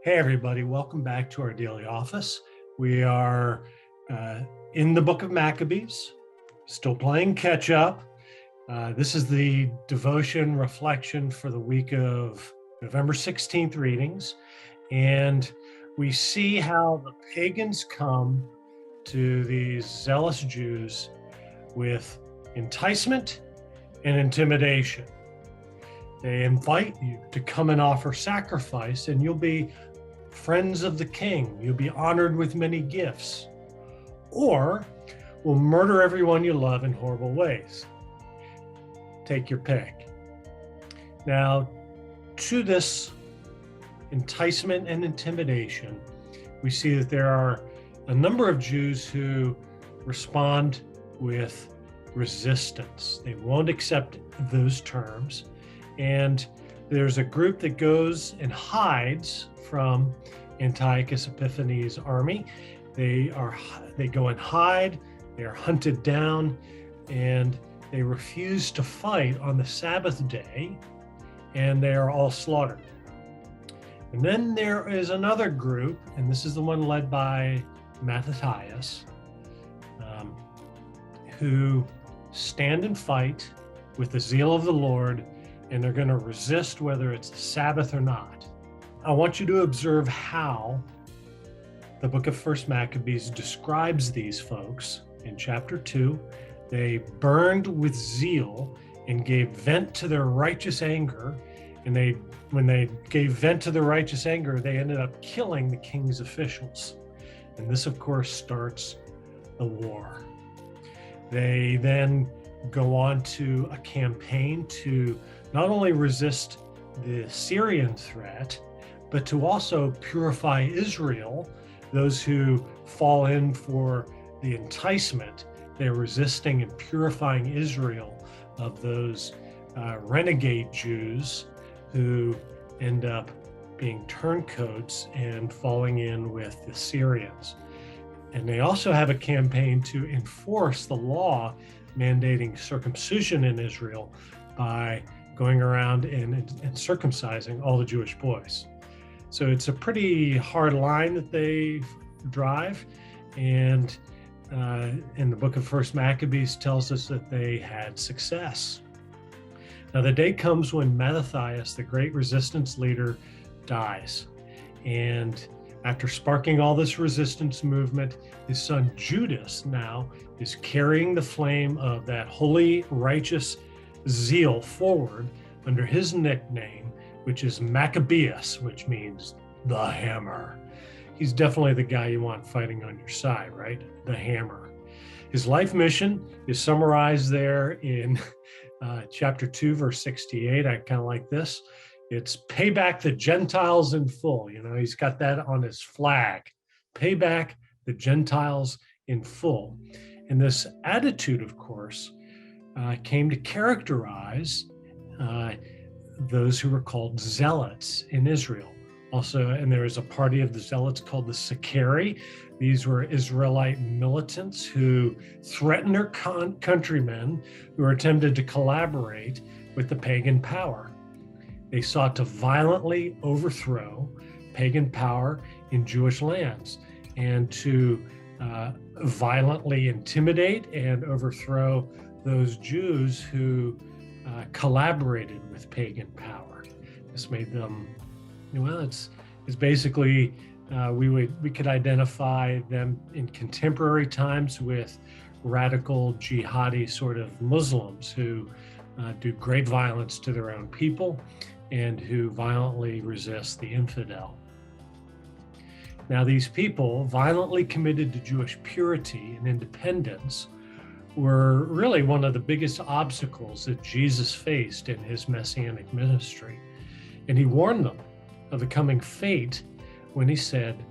Hey, everybody, welcome back to our daily office. We are in the book of Maccabees, still playing catch up. This is the devotion reflection for the week of November 16th readings. And we see how the pagans come to these zealous Jews with enticement and intimidation. They invite you to come and offer sacrifice, and you'll be friends of the king. You'll be honored with many gifts. Or we'll murder everyone you love in horrible ways. Take your pick. Now, to this enticement and intimidation, we see that there are a number of Jews who respond with resistance. They won't accept those terms. And there's a group that goes and hides from Antiochus Epiphanes' army. They go and hide, they are hunted down, and they refuse to fight on the Sabbath day, and they are all slaughtered. And then there is another group, and this is the one led by Mattathias, who stand and fight with the zeal of the Lord, and they're going to resist whether it's the Sabbath or not. I want you to observe how the book of First Maccabees describes these folks. In chapter 2, they burned with zeal and gave vent to their righteous anger. And when they gave vent to their righteous anger, they ended up killing the king's officials. And this, of course, starts the war. They then go on to a campaign to not only resist the Syrian threat, but to also purify Israel, those who fall in for the enticement. They're resisting and purifying Israel of those renegade Jews who end up being turncoats and falling in with the Syrians. And they also have a campaign to enforce the law mandating circumcision in Israel by going around and circumcising all the Jewish boys. So it's a pretty hard line that they drive. And in the book of First Maccabees tells us that they had success. Now the day comes when Mattathias, the great resistance leader, dies. And after sparking all this resistance movement, his son Judas now is carrying the flame of that holy, righteous zeal forward under his nickname, which is Maccabeus, which means the hammer. He's definitely the guy you want fighting on your side, right? The hammer. His life mission is summarized there in chapter 2, verse 68. I kind of like this. It's pay back the Gentiles in full. You know, he's got that on his flag. Pay back the Gentiles in full. And this attitude, of course, came to characterize those who were called zealots in Israel. Also, and there was a party of the zealots called the Sicarii. These were Israelite militants who threatened their countrymen who were attempted to collaborate with the pagan power. They sought to violently overthrow pagan power in Jewish lands and to violently intimidate and overthrow those Jews who collaborated with pagan power. This made them, well, it's basically, we could identify them in contemporary times with radical jihadi sort of Muslims who do great violence to their own people and who violently resist the infidel. Now, these people, violently committed to Jewish purity and independence, were really one of the biggest obstacles that Jesus faced in his messianic ministry. And he warned them of the coming fate when he said,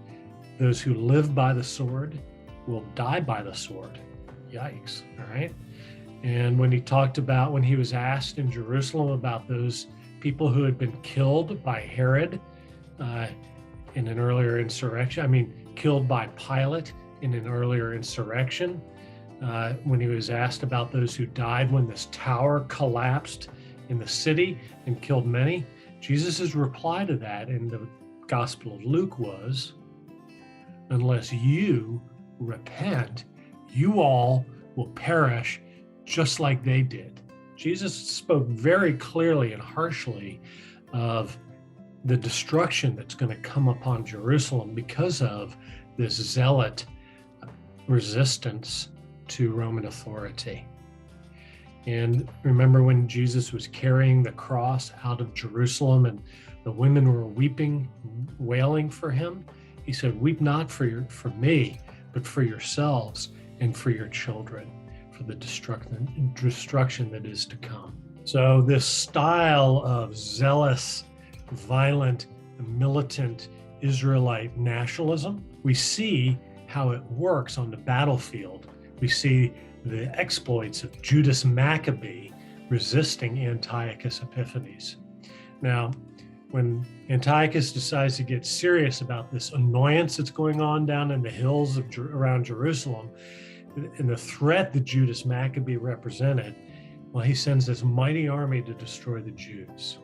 those who live by the sword will die by the sword. Yikes, all right? And when he talked about, when he was asked in Jerusalem about those people who had been killed by Herod in an earlier insurrection, killed by Pilate in an earlier insurrection, when he was asked about those who died when this tower collapsed in the city and killed many, Jesus' reply to that in the Gospel of Luke was, unless you repent, you all will perish just like they did. Jesus spoke very clearly and harshly of the destruction that's going to come upon Jerusalem because of this zealot resistance to Roman authority. And remember when Jesus was carrying the cross out of Jerusalem and the women were weeping, wailing for him? He said, "Weep not for me, but for yourselves and for your children, for the destruction that is to come." So this style of zealous, violent, militant Israelite nationalism, we see how it works on the battlefield. We see the exploits of Judas Maccabee resisting Antiochus Epiphanes. Now, when Antiochus decides to get serious about this annoyance that's going on down in the hills around Jerusalem and the threat that Judas Maccabee represented, well, he sends this mighty army to destroy the Jews.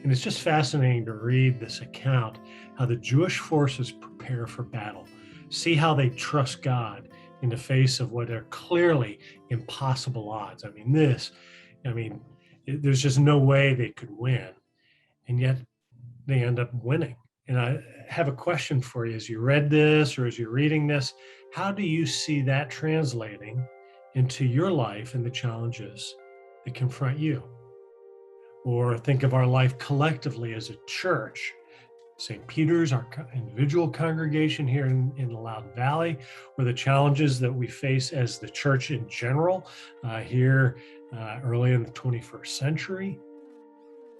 And it's just fascinating to read this account, how the Jewish forces prepare for battle. See how they trust God in the face of what are clearly impossible odds. There's just no way they could win. And yet they end up winning. And I have a question for you as you read this or as you're reading this. How do you see that translating into your life and the challenges that confront you? Or think of our life collectively as a church. St. Peter's, our individual congregation here in the Loudoun Valley, or the challenges that we face as the church in general here early in the 21st century.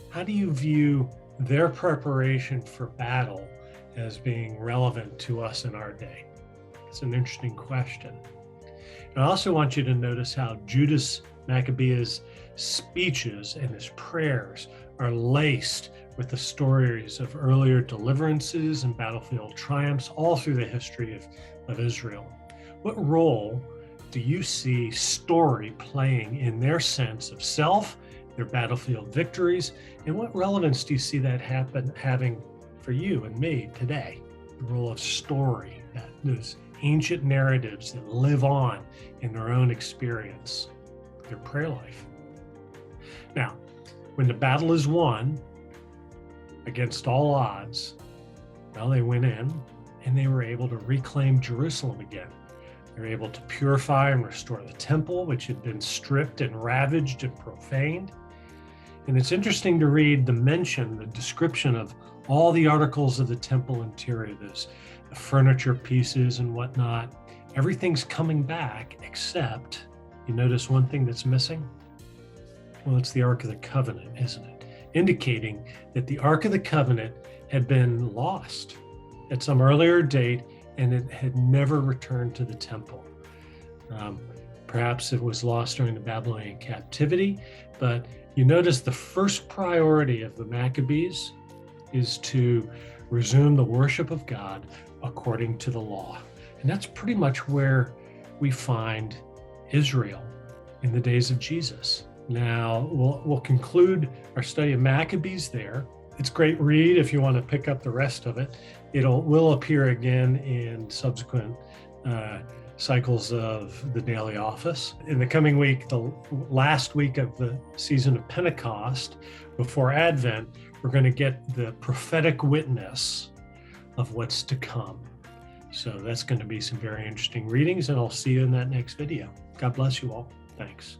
How do you view their preparation for battle as being relevant to us in our day? It's an interesting question. And I also want you to notice how Judas Maccabee's speeches and his prayers are laced with the stories of earlier deliverances and battlefield triumphs all through the history of Israel. What role do you see story playing in their sense of self, their battlefield victories, and what relevance do you see that having for you and me today? The role of story, those ancient narratives that live on in their own experience, their prayer life. Now, when the battle is won against all odds, well, they went in and they were able to reclaim Jerusalem again. They were able to purify and restore the temple, which had been stripped and ravaged and profaned. And it's interesting to read the description of all the articles of the temple interior, the furniture pieces and whatnot. Everything's coming back except, you notice one thing that's missing? Well, it's the Ark of the Covenant, isn't it? Indicating that the Ark of the Covenant had been lost at some earlier date and it had never returned to the temple. Perhaps it was lost during the Babylonian captivity, but you notice the first priority of the Maccabees is to resume the worship of God according to the law. And that's pretty much where we find Israel in the days of Jesus. Now, we'll conclude our study of Maccabees there. It's a great read if you want to pick up the rest of it. Will appear again in subsequent cycles of the Daily Office. In the coming week, the last week of the season of Pentecost, before Advent, we're going to get the prophetic witness of what's to come. So that's going to be some very interesting readings, and I'll see you in that next video. God bless you all. Thanks.